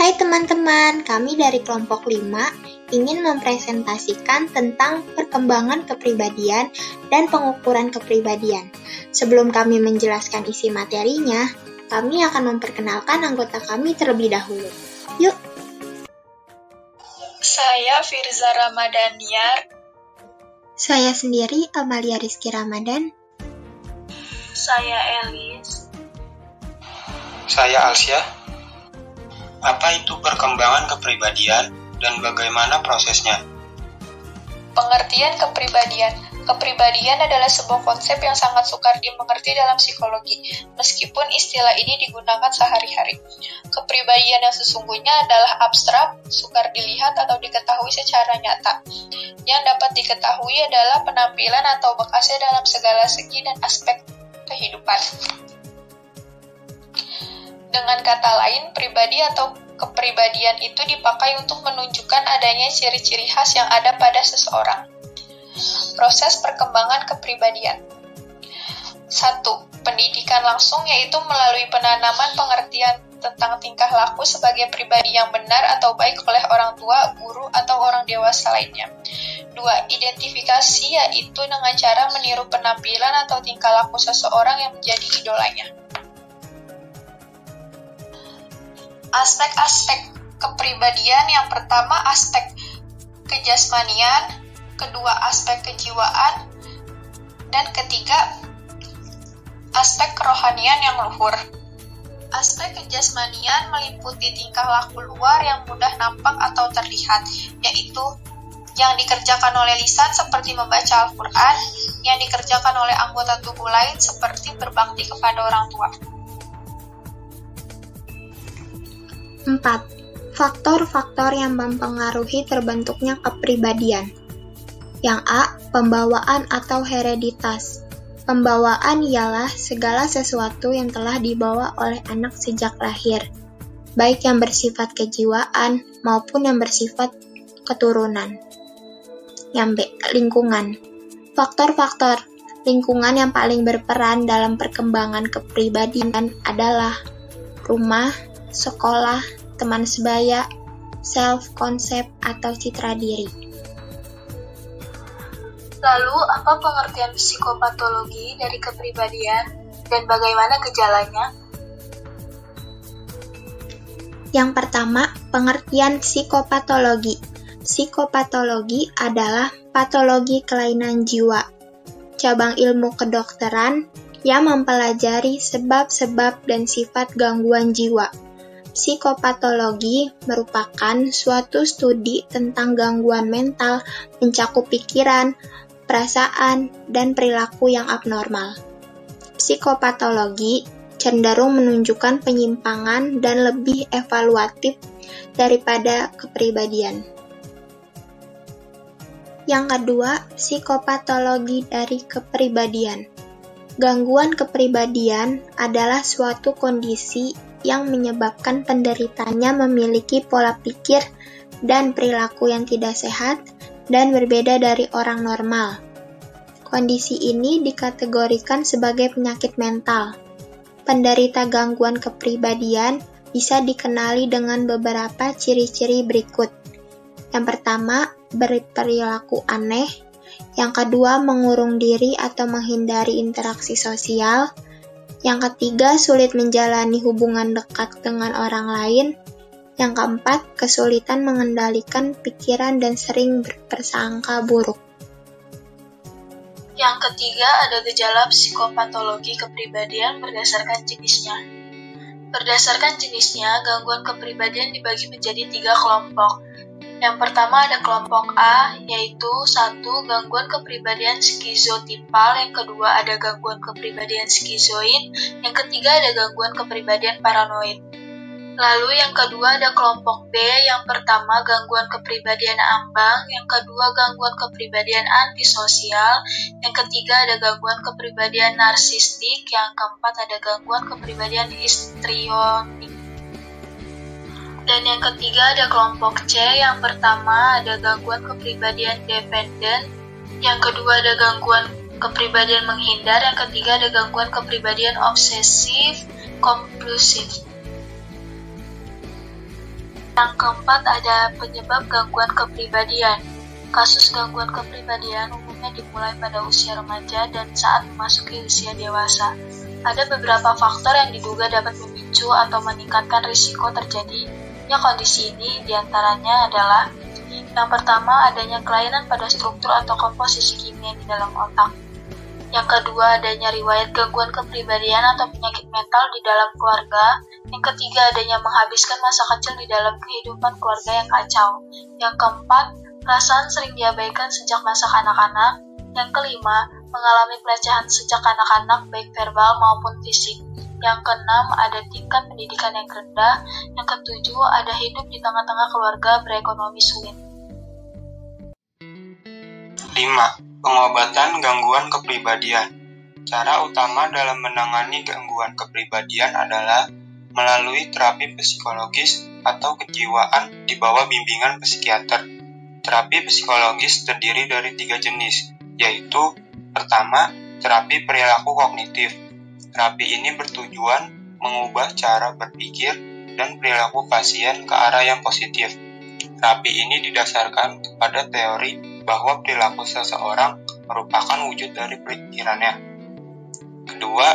Hai teman-teman, kami dari kelompok 5 ingin mempresentasikan tentang perkembangan kepribadian dan pengukuran kepribadian. Sebelum kami menjelaskan isi materinya, kami akan memperkenalkan anggota kami terlebih dahulu. Yuk! Saya Firza Ramadhaniar. Saya sendiri Amalia Rizky Ramadan. Saya Elis. Saya Alsia. Apa itu perkembangan kepribadian dan bagaimana prosesnya? Pengertian kepribadian. Kepribadian adalah sebuah konsep yang sangat sukar dimengerti dalam psikologi, meskipun istilah ini digunakan sehari-hari. Kepribadian yang sesungguhnya adalah abstrak, sukar dilihat atau diketahui secara nyata. Yang dapat diketahui adalah penampilan atau bekasnya dalam segala segi dan aspek kehidupan. Dengan kata lain, pribadi atau kepribadian itu dipakai untuk menunjukkan adanya ciri-ciri khas yang ada pada seseorang. Proses perkembangan kepribadian. 1. Pendidikan langsung, yaitu melalui penanaman pengertian tentang tingkah laku sebagai pribadi yang benar atau baik oleh orang tua, guru, atau orang dewasa lainnya. 2. Identifikasi, yaitu dengan cara meniru penampilan atau tingkah laku seseorang yang menjadi idolanya. Aspek-aspek kepribadian. Yang pertama, aspek kejasmanian, kedua aspek kejiwaan, dan ketiga aspek kerohanian yang luhur. Aspek kejasmanian meliputi tingkah laku luar yang mudah nampak atau terlihat, yaitu yang dikerjakan oleh lisan seperti membaca Al-Quran, yang dikerjakan oleh anggota tubuh lain seperti berbakti kepada orang tua. 4. Faktor-faktor yang mempengaruhi terbentuknya kepribadian. Yang A. Pembawaan atau hereditas. Pembawaan ialah segala sesuatu yang telah dibawa oleh anak sejak lahir, baik yang bersifat kejiwaan maupun yang bersifat keturunan. Yang B. Lingkungan. Faktor-faktor lingkungan yang paling berperan dalam perkembangan kepribadian adalah rumah, sekolah, teman sebaya, self-konsep atau citra diri. Lalu, apa pengertian psikopatologi dari kepribadian dan bagaimana gejalanya? Yang pertama, pengertian psikopatologi. Psikopatologi adalah patologi kelainan jiwa, cabang ilmu kedokteran yang mempelajari sebab-sebab dan sifat gangguan jiwa. Psikopatologi merupakan suatu studi tentang gangguan mental mencakup pikiran, perasaan, dan perilaku yang abnormal. Psikopatologi cenderung menunjukkan penyimpangan dan lebih evaluatif daripada kepribadian. Yang kedua, psikopatologi dari kepribadian. Gangguan kepribadian adalah suatu kondisi yang menyebabkan penderitanya memiliki pola pikir dan perilaku yang tidak sehat dan berbeda dari orang normal. Kondisi ini dikategorikan sebagai penyakit mental. Penderita gangguan kepribadian bisa dikenali dengan beberapa ciri-ciri berikut. Yang pertama, berperilaku aneh. Yang kedua, mengurung diri atau menghindari interaksi sosial. Yang ketiga, sulit menjalani hubungan dekat dengan orang lain. Yang keempat, kesulitan mengendalikan pikiran dan sering berprasangka buruk. Yang ketiga, ada gejala psikopatologi kepribadian berdasarkan jenisnya. Berdasarkan jenisnya, gangguan kepribadian dibagi menjadi 3 kelompok. Yang pertama ada kelompok A, yaitu 1. Gangguan kepribadian skizotipal, yang kedua ada gangguan kepribadian skizoid, yang ketiga ada gangguan kepribadian paranoid. Lalu yang kedua ada kelompok B, yang pertama gangguan kepribadian ambang, yang kedua gangguan kepribadian antisosial, yang ketiga ada gangguan kepribadian narsistik, yang keempat ada gangguan kepribadian histrionik. Dan yang ketiga ada kelompok C, yang pertama ada gangguan kepribadian dependen, yang kedua ada gangguan kepribadian menghindar, yang ketiga ada gangguan kepribadian obsesif kompulsif. Yang keempat ada penyebab gangguan kepribadian. Kasus gangguan kepribadian umumnya dimulai pada usia remaja dan saat memasuki usia dewasa. Ada beberapa faktor yang diduga dapat memicu atau meningkatkan risiko terjadinya kondisi ini, diantaranya adalah yang pertama, adanya kelainan pada struktur atau komposisi kimia di dalam otak. Yang kedua, adanya riwayat gangguan kepribadian atau penyakit mental di dalam keluarga. Yang ketiga, adanya menghabiskan masa kecil di dalam kehidupan keluarga yang kacau. Yang keempat, perasaan sering diabaikan sejak masa kanak-kanak. Yang kelima, mengalami pelecehan sejak kanak-kanak baik verbal maupun fisik. Yang keenam, ada tingkat pendidikan yang rendah. Yang ketujuh, ada hidup di tengah-tengah keluarga berekonomi sulit. 5. Pengobatan gangguan kepribadian. Cara utama dalam menangani gangguan kepribadian adalah melalui terapi psikologis atau kejiwaan di bawah bimbingan psikiater. Terapi psikologis terdiri dari 3 jenis, yaitu pertama, terapi perilaku kognitif. Terapi ini bertujuan mengubah cara berpikir dan perilaku pasien ke arah yang positif. Terapi ini didasarkan kepada teori bahwa perilaku seseorang merupakan wujud dari pikirannya. Kedua,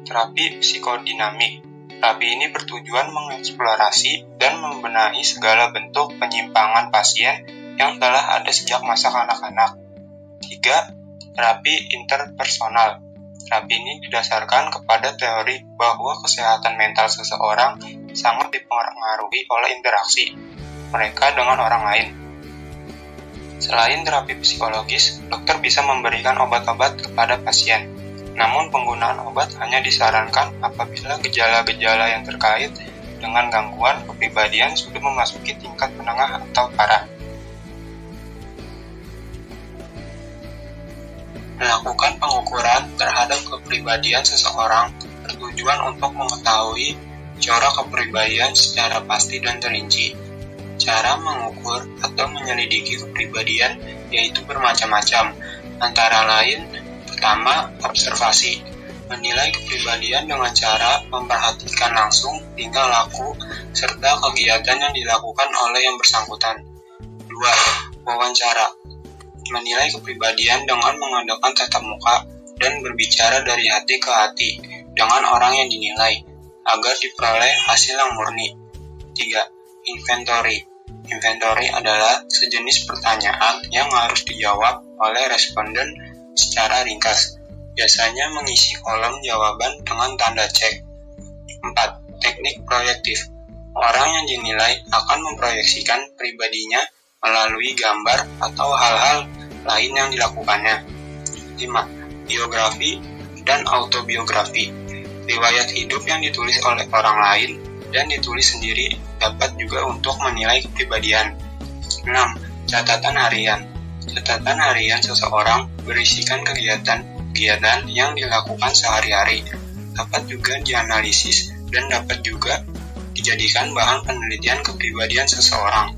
terapi psikodinamik. Terapi ini bertujuan mengeksplorasi dan membenahi segala bentuk penyimpangan pasien yang telah ada sejak masa kanak-kanak. 3. Terapi interpersonal. Terapi ini didasarkan kepada teori bahwa kesehatan mental seseorang sangat dipengaruhi oleh interaksi mereka dengan orang lain. Selain terapi psikologis, dokter bisa memberikan obat-obat kepada pasien. Namun penggunaan obat hanya disarankan apabila gejala-gejala yang terkait dengan gangguan kepribadian sudah memasuki tingkat menengah atau parah. Melakukan pengukuran terhadap kepribadian seseorang bertujuan untuk mengetahui corak kepribadian secara pasti dan terinci. Cara mengukur atau menyelidiki kepribadian yaitu bermacam-macam, antara lain, pertama, observasi. Menilai kepribadian dengan cara memperhatikan langsung tingkah laku serta kegiatan yang dilakukan oleh yang bersangkutan. 2. Wawancara. Menilai kepribadian dengan mengadakan tatap muka dan berbicara dari hati ke hati dengan orang yang dinilai, agar diperoleh hasil yang murni. 3. Inventory. Inventory adalah sejenis pertanyaan yang harus dijawab oleh responden secara ringkas, biasanya mengisi kolom jawaban dengan tanda cek. 4. Teknik proyektif. Orang yang dinilai akan memproyeksikan pribadinya melalui gambar atau hal-hal lain yang dilakukannya. 5. Biografi dan autobiografi. Riwayat hidup yang ditulis oleh orang lain dan ditulis sendiri dapat juga untuk menilai kepribadian. 6. Catatan harian. Catatan harian seseorang berisikan kegiatan yang dilakukan sehari-hari, dapat juga dianalisis dan dapat juga dijadikan bahan penelitian kepribadian seseorang.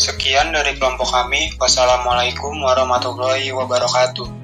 Sekian dari kelompok kami. Wassalamualaikum warahmatullahi wabarakatuh.